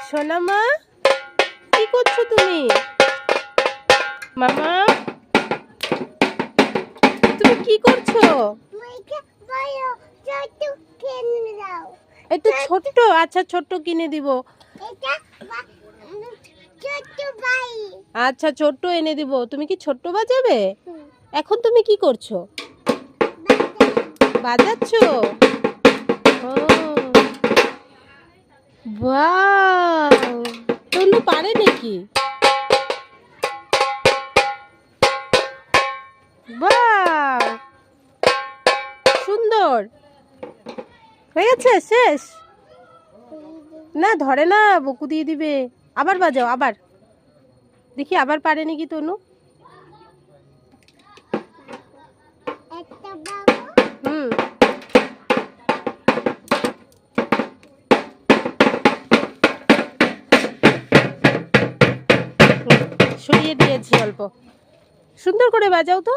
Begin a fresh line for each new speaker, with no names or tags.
সোনা মা, কি করছো তুমি? মামা, তুমি কি করছো? একটু ছোট্ট, আচ্ছা ছোট্ট কিনে দিব। আচ্ছা ছোট্ট এনে দিব। তুমি কি ছোট্ট বাজাবে? এখন তুমি কি করছো? বাজাচ্ছো? ও ওয়াও, তনু পারে নাকি? বাহ, সুন্দর হয়ে গেছে। শেষ না, ধরে না, বকু দিয়ে দিবে। আবার বাজাও, আবার দেখি আবার পারে নাকি তনু। হুম, সরিয়ে দিয়েছি অল্প। সুন্দর করে বাজাও তো।